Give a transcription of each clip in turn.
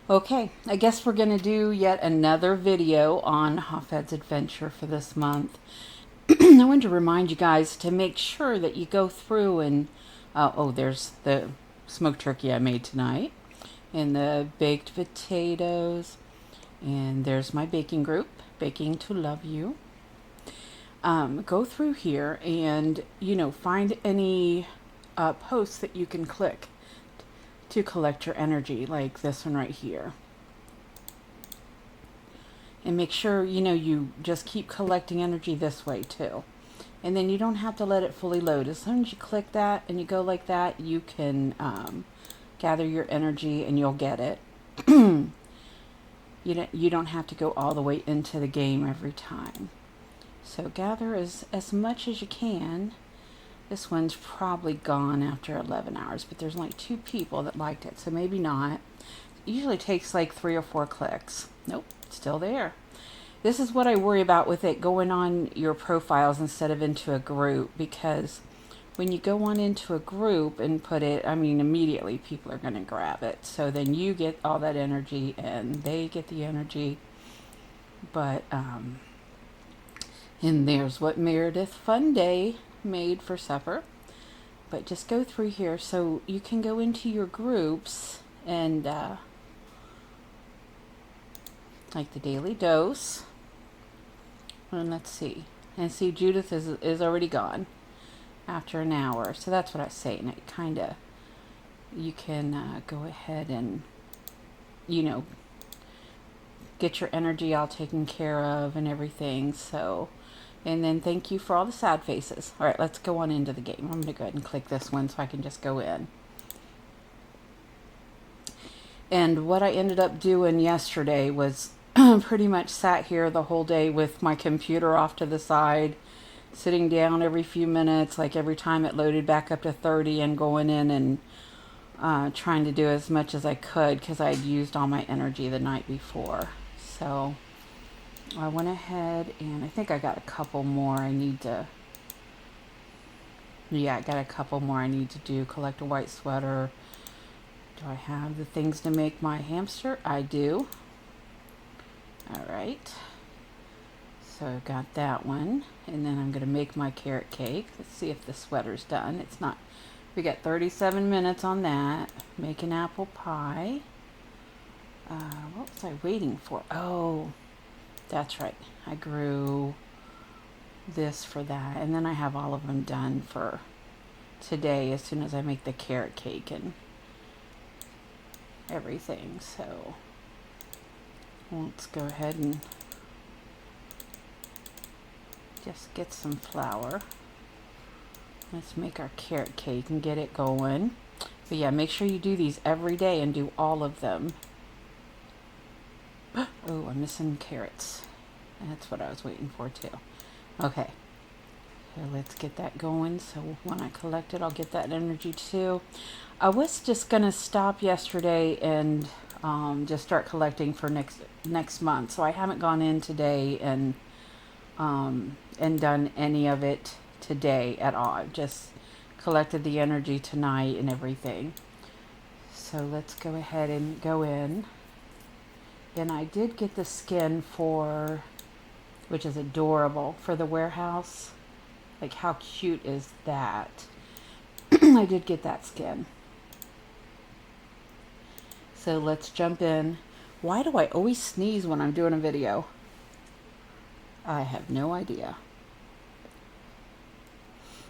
Okay, I guess we're going to do yet another video on Hafed's adventure for this month. I wanted to remind you guys to make sure that you go through and, oh, there's the smoked turkey I made tonight, and the baked potatoes, and there's my baking group, Baking to Love You. Go through here and, find any posts that you can click to collect your energy, like this one right here. And make sure, you just keep collecting energy this way too. And then you don't have to let it fully load. As soon as you click that and you go like that, you can gather your energy and you'll get it. You don't have to go all the way into the game every time. So gather as much as you can. This one's probably gone after 11 hours, but there's only 2 people that liked it, so maybe not. It usually takes like 3 or 4 clicks. Nope, still there. This is what I worry about with it going on your profiles instead of into a group, because when you go on into a group and put it, immediately people are going to grab it. So then you get all that energy and they get the energy. But, and there's what Meredith Fun Day made for supper. But just go through here so you can go into your groups and, like the daily dose. And let's see. And see, Judith is already gone after an hour. So that's what I was saying. It kind of, you can go ahead and, get your energy all taken care of and everything. So, and then thank you for all the sad faces. All right, let's go on into the game. I'm going to go ahead and click this one so I can just go in. And what I ended up doing yesterday was pretty much sat here the whole day with my computer off to the side, sitting down every few minutes, like every time it loaded back up to 30, and going in and trying to do as much as I could because I had used all my energy the night before. So I went ahead and I think I got a couple more I need to, I got a couple more I need to do. Collect a white sweater. Do I have the things to make my hamster? I do. Alright. So I've got that one. And then I'm going to make my carrot cake. Let's see if the sweater's done. It's not. We got 37 minutes on that. Make an apple pie. What was I waiting for? Oh, that's right. I grew this for that. And then I have all of them done for today as soon as I make the carrot cake and everything. So let's go ahead and just get some flour. Let's make our carrot cake and get it going. But yeah, make sure you do these every day and do all of them. Oh, I'm missing carrots. That's what I was waiting for too. Okay. So let's get that going. So when I collect it, I'll get that energy too. I was just going to stop yesterday and just start collecting for next month. So I haven't gone in today and done any of it today at all. I've just collected the energy tonight and everything. So let's go ahead and go in. And I did get the skin for, which is adorable, for the warehouse. Like, how cute is that? I did get that skin. So let's jump in. Why do I always sneeze when I'm doing a video? I have no idea.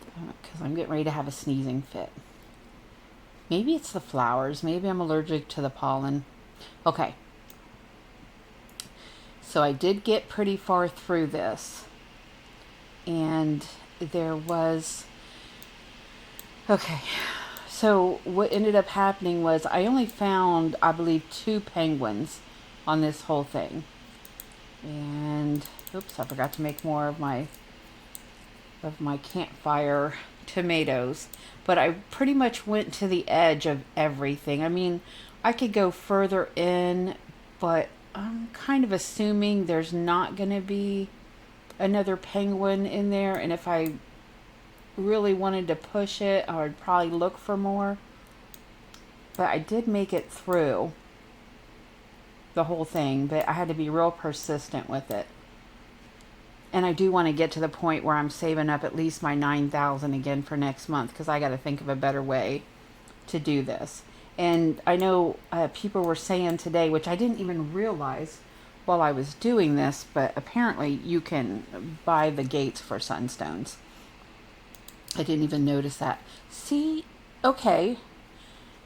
Because I'm getting ready to have a sneezing fit. Maybe it's the flowers. Maybe I'm allergic to the pollen. Okay. So I did get pretty far through this. And there was... Okay. So what ended up happening was I only found, I believe, 2 penguins on this whole thing. And, oops, I forgot to make more of my campfire tomatoes. But I pretty much went to the edge of everything. I mean, I could go further in, but I'm kind of assuming there's not going to be another penguin in there. And if I really wanted to push it, I would probably look for more. But I did make it through. the whole thing, but I had to be real persistent with it. And I do want to get to the point where I'm saving up at least my 9,000 again for next month, because I got to think of a better way to do this. And I know people were saying today, which I didn't even realize while I was doing this, but apparently you can buy the gates for sunstones. I didn't even notice that. See? Okay.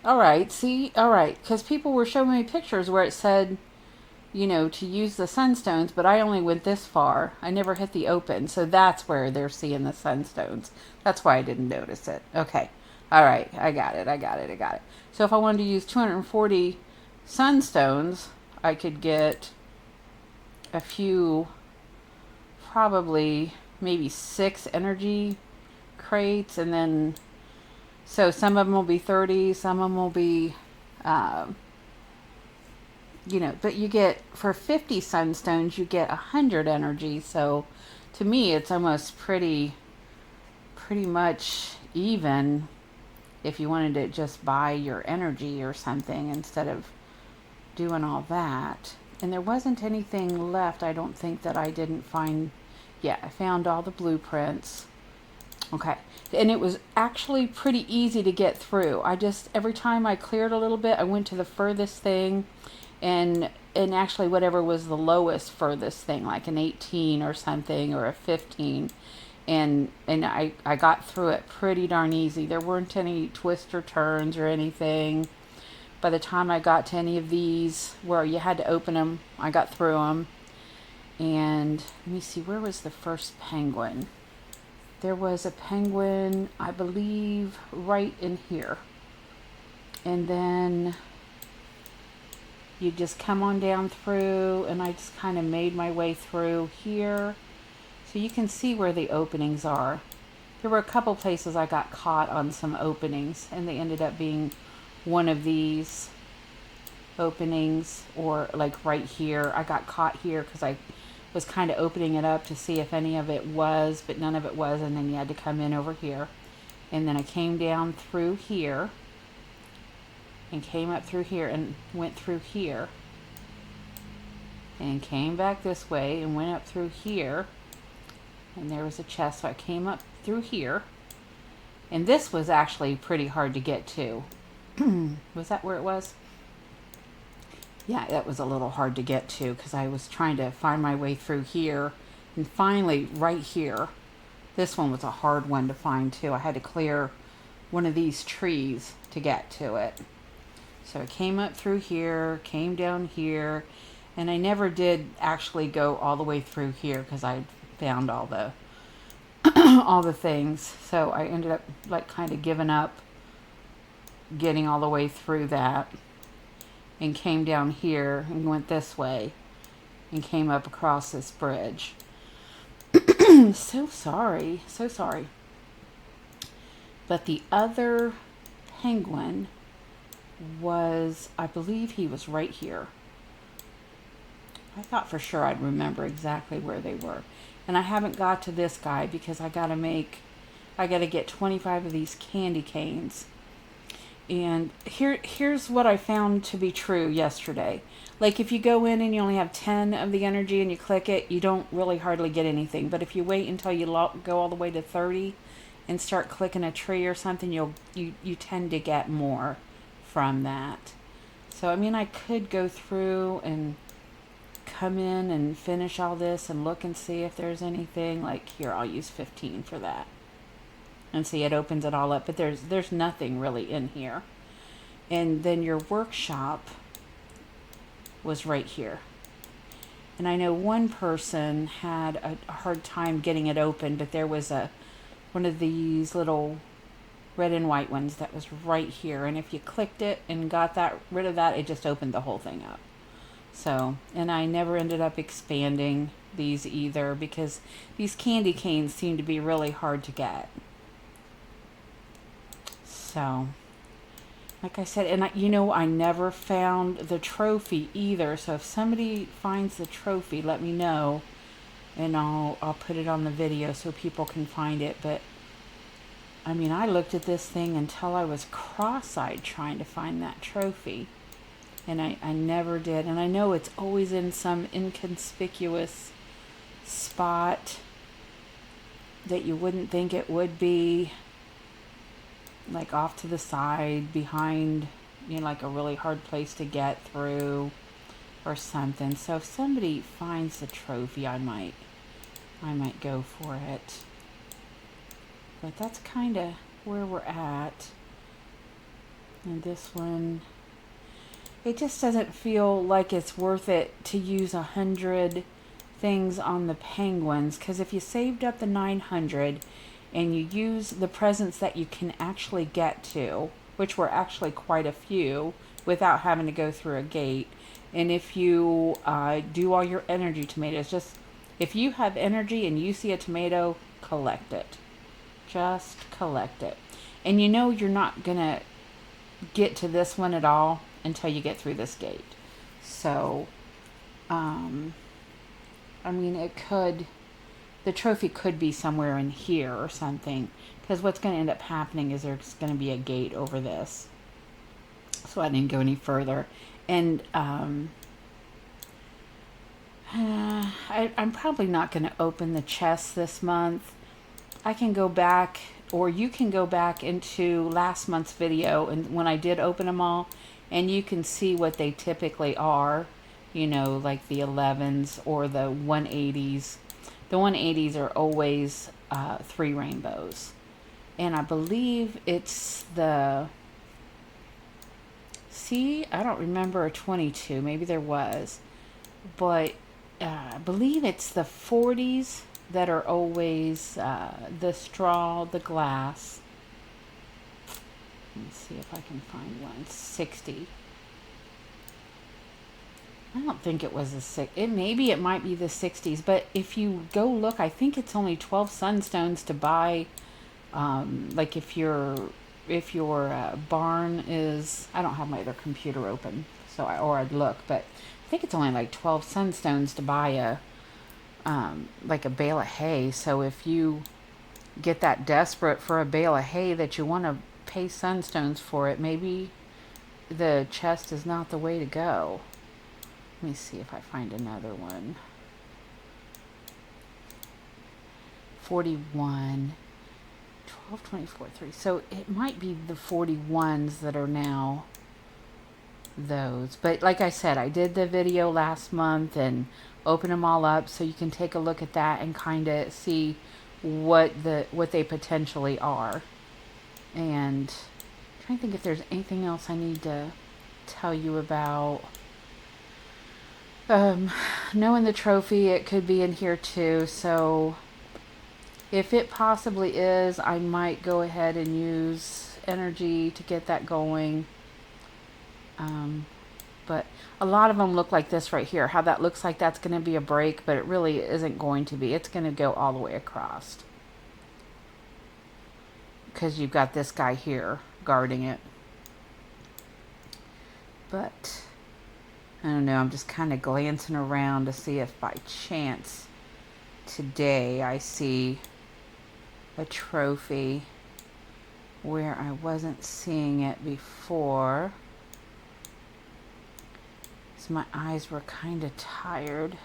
All right. See? All right. Because people were showing me pictures where it said, you know, to use the sunstones, but I only went this far. I never hit the open. So that's where they're seeing the sunstones. That's why I didn't notice it. Okay. All right. I got it. So if I wanted to use 240 sunstones, I could get a few, probably maybe 6 energy crates, and then so some of them will be 30, some of them will be you know, but you get, for 50 sunstones you get 100 energy. So to me it's almost pretty much even if you wanted to just buy your energy or something instead of doing all that. And there wasn't anything left, I don't think, that I didn't find. Yeah, I found all the blueprints. Okay. And it was actually pretty easy to get through. I just, every time I cleared a little bit, I went to the furthest thing, and actually whatever was the lowest furthest thing, like an 18 or something, or a 15. And I got through it pretty darn easy. There weren't any twists or turns or anything. By the time I got to any of these where you had to open them, I got through them. And let me see, where was the first penguin? There was a penguin, I believe, right in here. And then you just come on down through, and I just kind of made my way through here. So you can see where the openings are. There were a couple places I got caught on some openings, and they ended up being one of these openings, or like right here. I got caught here because I was kind of opening it up to see if any of it was, but none of it was, and then you had to come in over here. And then I came down through here and came up through here and went through here and came back this way and went up through here, and there was a chest, so I came up through here. And this was actually pretty hard to get to. Was that where it was? Yeah, that was a little hard to get to because I was trying to find my way through here. And finally, right here, this one was a hard one to find too. I had to clear one of these trees to get to it. So I came up through here, came down here, and I never did actually go all the way through here because I found all the all the things. So I ended up like kind of giving up getting all the way through that, and came down here and went this way and came up across this bridge. So sorry. But the other penguin was, I believe he was right here. I thought for sure I'd remember exactly where they were. And I haven't got to this guy because I got to get 25 of these candy canes. And here's what I found to be true yesterday. Like if you go in and you only have 10 of the energy and you click it, you don't really hardly get anything. But if you wait until you go all the way to 30 and start clicking a tree or something, you tend to get more from that. So I mean, I could go through and come in and finish all this and look and see if there's anything. Like here, I'll use 15 for that. And see, it opens it all up, but there's nothing really in here. And then your workshop was right here. And I know one person had a hard time getting it open, but there was one of these little red and white ones that was right here. And if you clicked it and got rid of that, it just opened the whole thing up. So, and I never ended up expanding these either because these candy canes seem to be really hard to get. So, like I said, and I never found the trophy either. So if somebody finds the trophy, let me know, and I'll put it on the video so people can find it. But I mean, I looked at this thing until I was cross-eyed trying to find that trophy, And I never did. And I know it's always in some inconspicuous spot that you wouldn't think it would be, like off to the side behind, you know, like a really hard place to get through or something. So if somebody finds the trophy, I might go for it. But that's kind of where we're at. And this one, it just doesn't feel like it's worth it to use 100 things on the penguins, because if you saved up the 900 and you use the presents that you can actually get to, which were actually quite a few without having to go through a gate, and if you do all your energy tomatoes, just if you have energy and you see a tomato, collect it. Just collect it. And you know you're not gonna get to this one at all until you get through this gate. So I mean, the trophy could be somewhere in here or something, because what's going to end up happening is there's going to be a gate over this. So I didn't go any further. And I'm probably not going to open the chest this month. I can go back, or you can go back into last month's video and when I did open them all, and you can see what they typically are. You know, like the 11s or the 180s. The 180s are always 3 rainbows. And I believe it's the... See, I don't remember a 22. Maybe there was. But I believe it's the 40s that are always the straw, the glass. Let's see if I can find one. 60. I don't think it was a 6. Maybe it might be the 60s, but if you go look, I think it's only 12 sunstones to buy. Like if your barn is, I don't have my other computer open, so I'd look, but I think it's only like 12 sunstones to buy like a bale of hay. So if you get that desperate for a bale of hay that you want to pay sunstones for it, maybe the chest is not the way to go. Let me see if I find another one. 41, 12, 24, 3. So it might be the 41s that are now those. But like I said, I did the video last month and opened them all up, so you can take a look at that and kind of see what they potentially are. And I'm trying to think if there's anything else I need to tell you about. Knowing the trophy, it could be in here too, so if it possibly is, I might go ahead and use energy to get that going. But a lot of them look like this right here, how that looks like that's going to be a break, but it really isn't going to be. It's going to go all the way across, because you've got this guy here guarding it. But I don't know, I'm just kind of glancing around to see if by chance today I see a trophy where I wasn't seeing it before. So my eyes were kind of tired.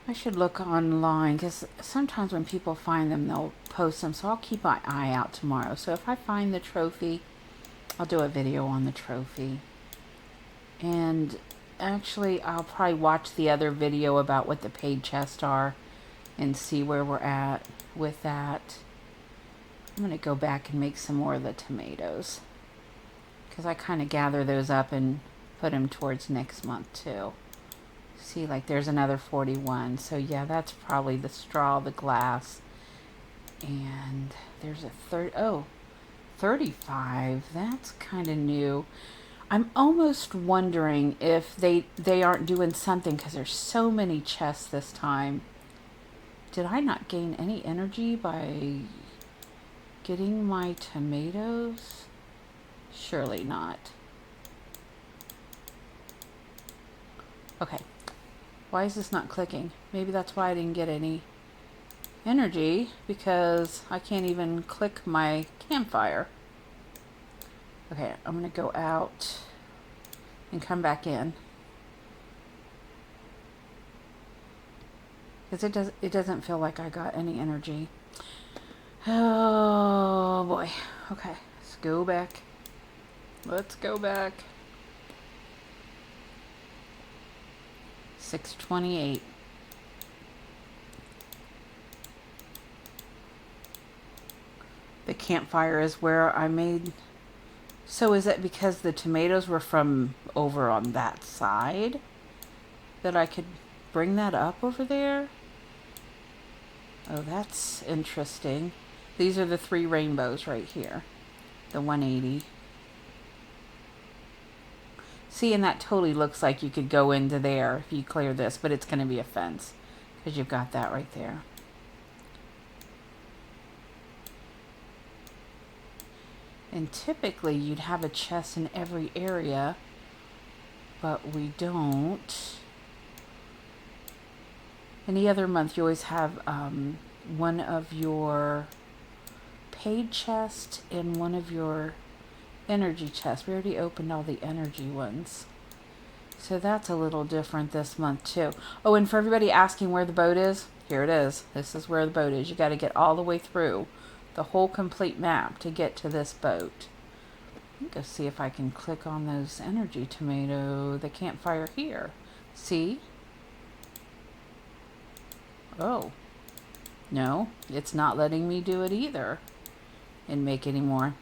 I should look online, because sometimes when people find them, they'll post them. So I'll keep my eye out tomorrow. So if I find the trophy, I'll do a video on the trophy. And actually, I'll probably watch the other video about what the paid chests are and see where we're at with that. I'm going to go back and make some more of the tomatoes, because I kind of gather those up and put them towards next month too. See, like there's another 41. So yeah, that's probably the straw, the glass. And there's a 35. That's kind of new. I'm almost wondering if they aren't doing something, because there's so many chests this time. Did I not gain any energy by getting my tomatoes? Surely not. Okay. Why is this not clicking? Maybe that's why I didn't get any. energy because I can't even click my campfire. Okay, I'm going to go out and come back in. Because it doesn't feel like I got any energy. Oh boy. Okay, let's go back. Let's go back. 6:28. The campfire is where I made. So is it because the tomatoes were from over on that side that I could bring that up over there? Oh, that's interesting. These are the 3 rainbows right here. The 180. See, and that totally looks like you could go into there if you clear this, but it's going to be a fence because you've got that right there. And typically you'd have a chest in every area, but we don't. Any other month you always have one of your paid chests and one of your energy chests. We already opened all the energy ones. So that's a little different this month too. Oh, and for everybody asking where the boat is, here it is. This is where the boat is. You got to get all the way through the whole complete map to get to this boat. Let me go see if I can click on those energy tomato, the campfire here. See? Oh. No, it's not letting me do it either and make any more.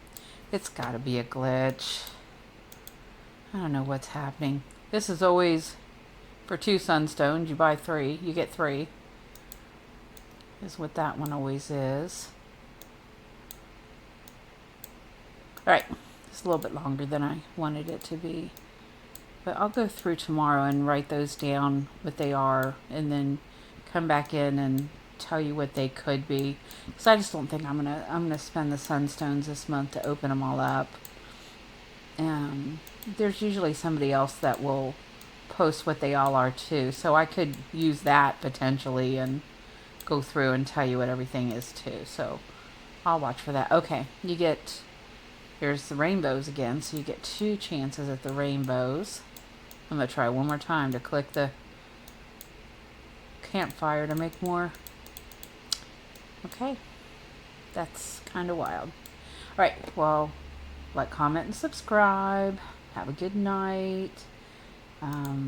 It's got to be a glitch. I don't know what's happening. This is always for 2 sunstones. You buy 3, you get 3. Is what that one always is. Alright, it's a little bit longer than I wanted it to be. But I'll go through tomorrow and write those down, what they are, and then come back in and tell you what they could be. Because I just don't think I'm gonna spend the sunstones this month to open them all up. There's usually somebody else that will post what they all are too, so I could use that potentially and go through and tell you what everything is too. So I'll watch for that. Okay, here's the rainbows again, so you get 2 chances at the rainbows. I'm gonna try one more time to click the campfire to make more. Okay, that's kind of wild. Alright, well, like, comment, and subscribe. Have a good night.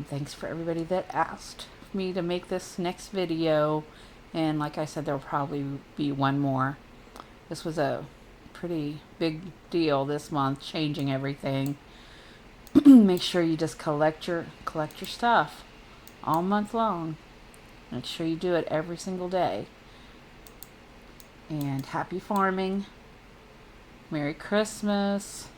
Thanks for everybody that asked me to make this next video. And like I said, there'll probably be one more. This was a pretty big deal this month, changing everything. Make sure you just collect your stuff all month long. Make sure you do it every single day. And happy farming. Merry Christmas.